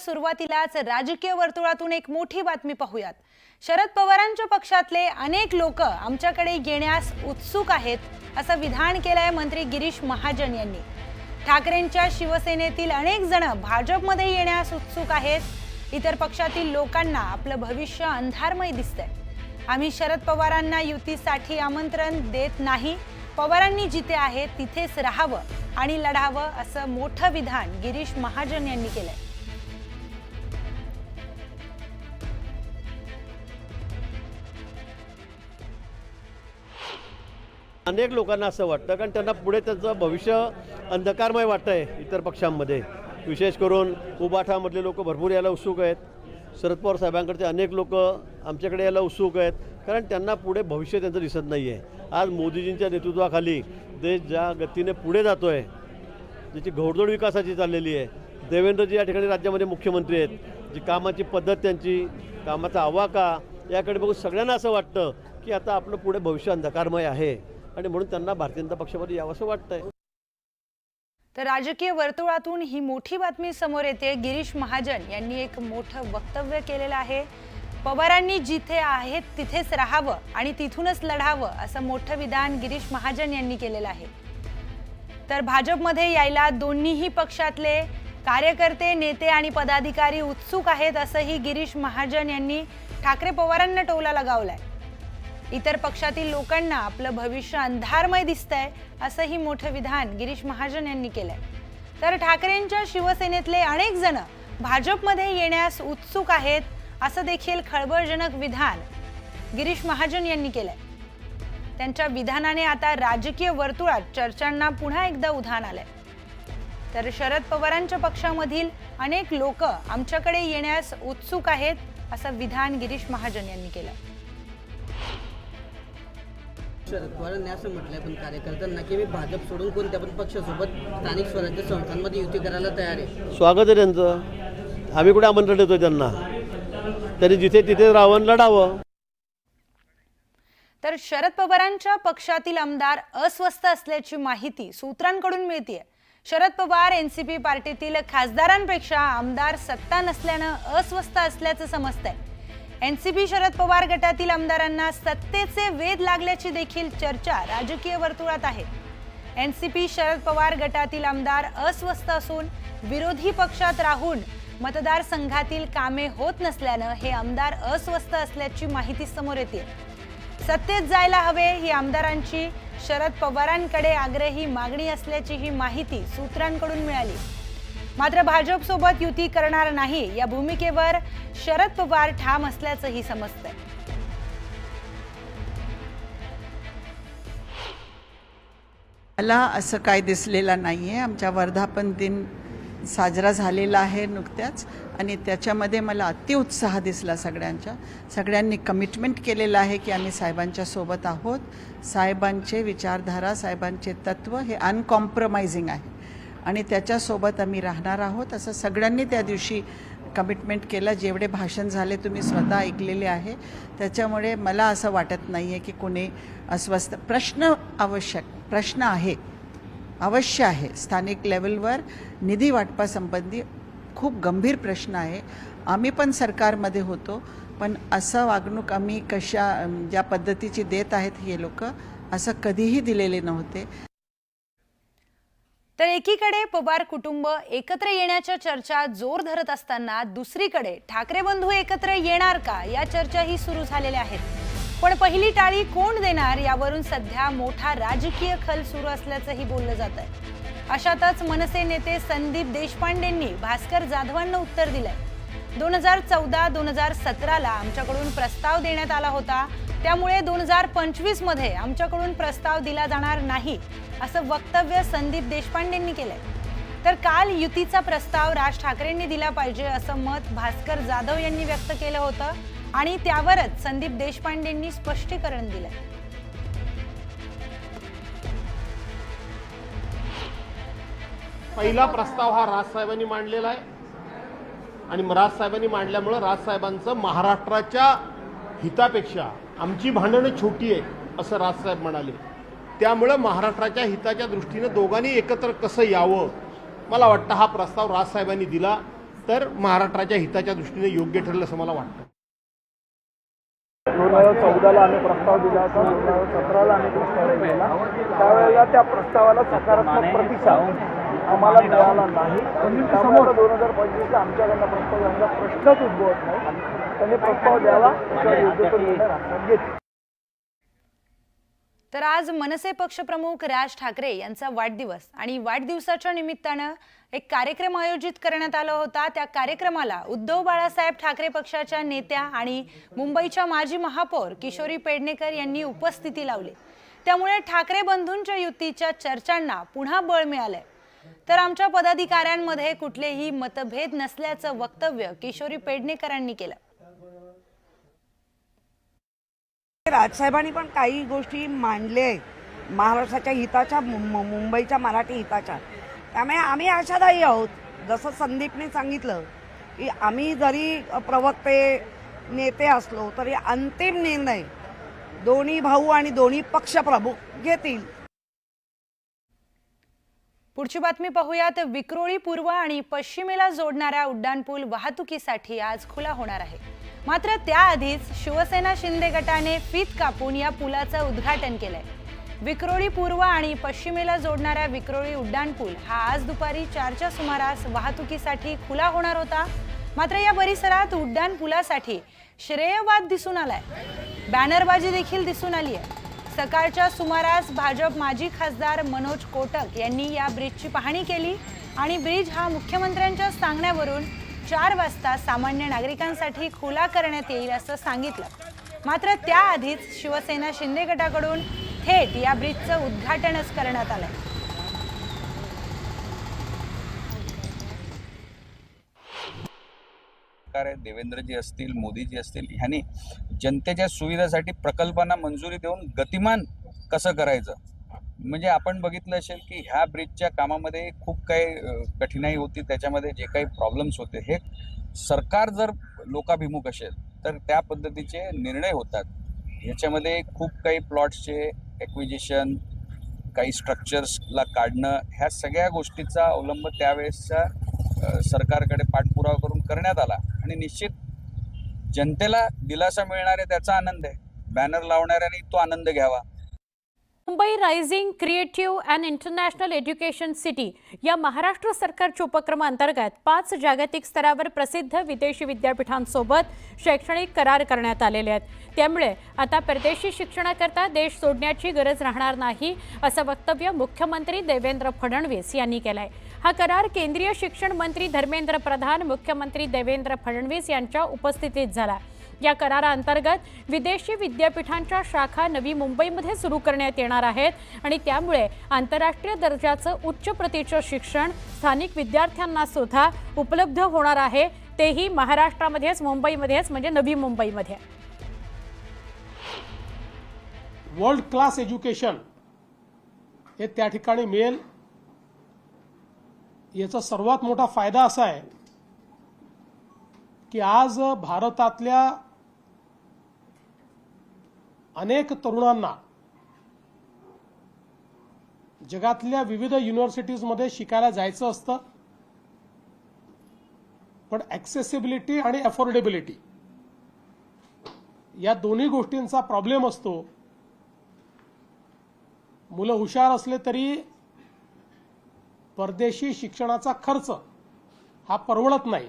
सुरुवातीलाच राजकीय वर्तुळातून एक मोठी बातमी पाहूयात। शरद पवारांच्या पक्षातले अनेक लोक आमच्याकडे येण्यास उत्सुक आहेत असं विधान केलंय मंत्री गिरीश महाजन यांनी। ठाकरेंच्या शिवसेनेतील अनेक जण भाजपमध्ये येण्यास उत्सुक आहेत। इतर पक्षातील लोकांना आपलं भविष्य अंधारमय दिसतंय। आम्ही शरद पवारांना युतीसाठी आमंत्रण देत नाही, पवारांनी जिथे आहे तिथेच राहावं आणि लढावं असं मोठं विधान गिरीश महाजन यांनी केलंय। अनेक लोकांना असं वाटतं कारण त्यांना पुढे त्यांचं भविष्य अंधकारमय वाटतंय। इतर पक्षांमध्ये विशेष करून उबाठामधले लोक भरपूर यायला उत्सुक आहेत। शरद पवार साहेबांकडचे अनेक लोक आमच्याकडे यायला उत्सुक आहेत कारण त्यांना पुढे भविष्य त्यांचं दिसत नाही आहे। आज मोदीजींच्या नेतृत्वाखाली देश ज्या गतीने पुढे जातो आहे, ज्याची घोडदौड विकासाची चाललेली आहे, देवेंद्रजी या ठिकाणी राज्यामध्ये मुख्यमंत्री आहेत, जी कामाची पद्धत त्यांची, कामाचा आवाका याकडे बघून सगळ्यांना असं वाटतं की आता आपलं पुढे भविष्य अंधकारमय आहे आणि म्हणून त्यांना भारतीय जनता पक्षामध्ये यावंसं वाटतंय। तर राजकीय वर्तुळातून ही मोठी बातमी समोर येते। गिरीश महाजन यांनी एक मोठं वक्तव्य केलेलं आहे। पवारांनी जिथे आहेत तिथेच राहावं आणि तिथूनच लढावं असं मोठं विधान गिरीश महाजन यांनी केलेलं आहे। तर भाजपमध्ये यायला दोन्हीही पक्षातले कार्यकर्ते, नेते आणि पदाधिकारी उत्सुक आहेत असंही गिरीश महाजन यांनी ठाकरे पवारांना टोला लगावलाय। इतर पक्षातील लोकांना आपलं भविष्य अंधारमय दिसतंय असंही मोठं विधान गिरीश महाजन यांनी केलंय। तर ठाकरेंच्या शिवसेनेतले अनेक जण भाजपमध्ये येण्यास उत्सुक आहेत असं देखील खळबळजनक विधान गिरीश महाजन यांनी केलंय। त्यांच्या विधानाने आता राजकीय वर्तुळात चर्चांना पुन्हा एकदा उधाण आलंय। तर शरद पवारांच्या पक्षामधील अनेक लोक आमच्याकडे येण्यास उत्सुक आहेत असं विधान गिरीश महाजन यांनी केलंय। शरद पवारांनी असं म्हटलंय पण कार्यकर्त्यांना की मी भाजप सोडून कोणत्या पण पक्षासोबत स्थानिक स्वराज्य संस्थांमध्ये युती करायला तयार आहे। स्वागत आहे त्यांचं। आम्ही कुठे आमंत्रण देतोय त्यांना? त्यांनी जिथे तिथे राहून लढावं। तर शरद पवारांच्या पक्षातील आमदार अस्वस्थ असल्याची माहिती सूत्रांकडून मिळतेय। शरद पवार एनसीपी पार्टीतील खासदारांपेक्षा आमदार सत्ता नसल्यानं अस्वस्थ असल्याचं समजतंय। एनसीपी शरद पवार गटातील आमदारांना सत्तेचे वेध लागल्याची देखील चर्चा राजकीय वर्तुळात आहे। एनसीपी शरद पवार गटातील आमदार अस्वस्थ असून विरोधी पक्षात राहून मतदारसंघातील कामे होत नसल्यानं हे आमदार अस्वस्थ असल्याची माहिती समोर येते। सत्तेत जायला हवे ही आमदारांची शरद पवारांकडे आग्रही मागणी असल्याची ही माहिती सूत्रांकडून मिळाली। मात्र भाजप सोबत युती करणार नाही या भूमिकेवर शरद पवार ठाम असल्याचंही समजतंय। मला असं काय दिसलेलं नाहीये। आमच्या वर्धापन दिन साजरा झालेला आहे नुकत्याच आणि त्याच्यामध्ये मला अतिउत्साह दिसला। सगळ्यांनी कमिटमेंट केलेलं आहे की आम्ही साहेबांच्या सोबत आहोत। साहेबांचे विचारधारा, साहेबांचे तत्व हे अनकॉम्प्रोमाइजिंग आहे आणि त्याच्यासोबत आम्ही राहणार आहोत असं सगळ्यांनी त्या दिवशी कमिटमेंट केलं। जेवढे भाषण झाले तुम्ही स्वतः ऐकलेले आहे, त्याच्यामुळे मला असं वाटत नाही आहे की कोणी अस्वस्थ। प्रश्न आहे, अवश्य आहे। स्थानिक लेवलवर निधी वाटपासंबंधी खूप गंभीर प्रश्न आहे। आम्ही पण सरकारमध्ये होतो, पण असं वागणूक आम्ही ज्या पद्धतीची देत आहेत हे लोक असं कधीही दिलेले नव्हते। तर एकीकडे पवार कुटुंब एकत्र येण्याच्या चर्चा जोर धरत असताना दुसरीकडे ठाकरे बंधू एकत्र येणार का या चर्चाही सुरू झालेल्या आहेत। पण पहिली टाळी कोण देणार यावरून सध्या मोठा राजकीय खल सुरू असल्याचंही बोललं जात आहे। अशातच मनसे नेते संदीप देशपांडेंनी भास्कर जाधवांना उत्तर दिलंय। 2014-2017ला आमच्याकडून प्रस्ताव देण्यात आला होता, त्यामुळे 2025 मध्ये आमच्याकडून प्रस्ताव दिला जाणार नाही असं वक्तव्य संदीप देशपांडेंनी केलंय। तर काल युतीचा प्रस्ताव राज ठाकरेंनी दिला पाहिजे असं मत भास्कर जाधव यांनी व्यक्त केलं होतं आणि त्यावरच संदीप देशपांडेंनी स्पष्टीकरण दिलंय। पहिला प्रस्ताव हा राजसाहेबांनी मांडलेला आहे आणि राजसाहेबांनी मांडल्यामुळे राजसाहेबांचं महाराष्ट्राच्या हितापेक्षा आमची भांडणं छोटी आहे असं राजसाहेब म्हणाले। त्यामुळे महाराष्ट्राच्या हिताच्या दृष्टीने दोघांनी एकत्र कसं यावं, मला वाटतं हा प्रस्ताव राजसाहेबांनी दिला तर महाराष्ट्राच्या हिताच्या दृष्टीने योग्य ठरेल असं मला वाटतं. 2014ला आम्ही प्रस्ताव दिला होता, 2017ला आम्ही प्रस्ताव दिला. त्यावेळेला त्या प्रस्तावाला सकारात्मक प्रतिसाद आम्हाला मिळाला नाही. त्यामुळे 2025ला आमच्याकडनं प्रस्ताव द्यायचा प्रश्नच उद्भवत नाही. त्यांनी प्रस्ताव द्यावा, त्याच्यावर योग्य तो निर्णय राखण्यात येईल. तर आज मनसे पक्षप्रमुख राज ठाकरे यांचा वाढदिवस आणि वाढदिवसाच्या निमित्तानं एक कार्यक्रम आयोजित करण्यात आला होता. त्या कार्यक्रमाला उद्धव बाळासाहेब ठाकरे पक्षाच्या नेत्या आणि मुंबईच्या माजी महापौर किशोरी पेडणेकर यांनी उपस्थिती लावली. त्यामुळे ठाकरे बंधूंच्या युतीच्या चर्चांना पुन्हा बळ मिळालंय. तर आमच्या पदाधिकाऱ्यांमध्ये कुठलेही मतभेद नसल्याचं वक्तव्य किशोरी पेडणेकरांनी केलं. राजसाहेबांनी पण काही गोष्टी मांडल्या आहेत महाराष्ट्राच्या हिताच्या, मुंबईच्या मराठी हिताच्या. त्यामुळे आम्ही आशादायी आहोत. जसं संदीपने सांगितलं की आम्ही जरी प्रवक्ते नेते असलो तरी अंतिम निर्णय दोन्ही भाऊ आणि दोन्ही पक्षप्रमुख घेतील. पुढची बातमी पाहूयात. विक्रोळी पूर्व आणि पश्चिमेला जोडणाऱ्या उड्डाणपूल वाहतुकीसाठी आज खुला होणार आहे. मात्र त्याआधीच शिवसेना शिंदे गटाने फीत कापून या पुलाचं उद्घाटन केलंय. विक्रोळी पूर्व आणि पश्चिमेला जोडणाऱ्या विक्रोळी उड्डाणपूल हा आज दुपारी 4च्या सुमारास वाहतुकीसाठी खुला होणार होता. मात्र या परिसरात उड्डाणपुलासाठी श्रेयवाद दिसून आलाय. बॅनरबाजी देखील दिसून आली आहे. सकाळच्या सुमारास भाजप माजी खासदार मनोज कोटक यांनी या ब्रिजची पाहणी केली आणि ब्रिज हा मुख्यमंत्र्यांच्या सांगण्यावरून 4 वाजता सामान्य नागरिकांसाठी खुला करण्यात येईल असं सांगितलं. मात्र त्याआधीच शिवसेना शिंदे गटाकडून थेट या ब्रिजचं उद्घाटनच करण्यात आलंय. देवेंद्रजी असतील, मोदीजी असतील, ह्यांनी जनतेच्या सुविधेसाठी प्रकल्पांना मंजुरी देऊन गतिमान कसं करायचं, म्हणजे आपण बघितलं असेल की ह्या ब्रिजच्या कामामध्ये खूप काही कठीणाई होती. त्याच्यामध्ये जे काही प्रॉब्लेम्स होते, हे सरकार जर लोकाभिमुख असेल तर त्या पद्धतीचे निर्णय होतात. ह्याच्यामध्ये खूप काही प्लॉट्सचे ॲक्विजिशन, काही स्ट्रक्चर्सला काढणं, ह्या सगळ्या गोष्टीचा अवलंब त्यावेळेसच्या सरकारकडे पाठपुरावा करून करण्यात आला आणि निश्चित जनतेला दिलासा मिळणार आहे, त्याचा आनंद आहे. बॅनर लावणाऱ्यांनी तो आनंद घ्यावा. Mumbai rising creative and international education city या महाराष्ट्र सरकारच्या उपक्रमांतर्गत 5 जागतिक स्तरावर प्रसिद्ध विदेशी विद्यापीठांसोबत शैक्षणिक करार करण्यात आलेले आहेत. त्यामुळे आता परदेशी शिक्षणाकरता देश सोडण्याची गरज राहणार नाही असं वक्तव्य मुख्यमंत्री देवेंद्र फडणवीस यांनी केलंय. हा करार केंद्रीय शिक्षण मंत्री धर्मेंद्र प्रधान, मुख्यमंत्री देवेंद्र फडणवीस यांच्या उपस्थितीत झाला. या कराराअंतर्गत विदेशी विद्यापीठांच्या शाखा नवी मुंबईमध्ये सुरू करण्यात येणार आहेत आणि त्यामुळे आंतरराष्ट्रीय दर्जाचं उच्च प्रतीचं शिक्षण स्थानिक विद्यार्थ्यांना सुद्धा उपलब्ध होणार आहे, तेही महाराष्ट्रामध्येच, मुंबईमध्येच, म्हणजे नवी मुंबईमध्ये. वर्ल्ड क्लास एज्युकेशन हे त्या ठिकाणी मिळेल. याचा सर्वात मोठा फायदा असा आहे की आज भारतातल्या अनेक तरुणांना जगातल्या विविध युनिव्हर्सिटीजमध्ये शिकायला जायचं असतं, पण ॲक्सेसिबिलिटी आणि अफोर्डेबिलिटी या दोन्ही गोष्टींचा प्रॉब्लेम असतो. मुलं हुशार असले तरी परदेशी शिक्षणाचा खर्च हा परवडत नाही.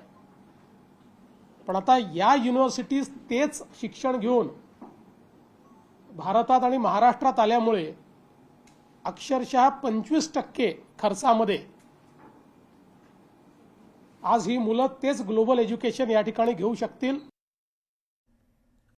पण आता या युनिव्हर्सिटीज तेच शिक्षण घेऊन भारतात आणि महाराष्ट्रात आल्यामुळे अक्षरशः 25% खर्चामध्ये आज ही मुलं तेच ग्लोबल एज्युकेशन या ठिकाणी घेऊ शकतील.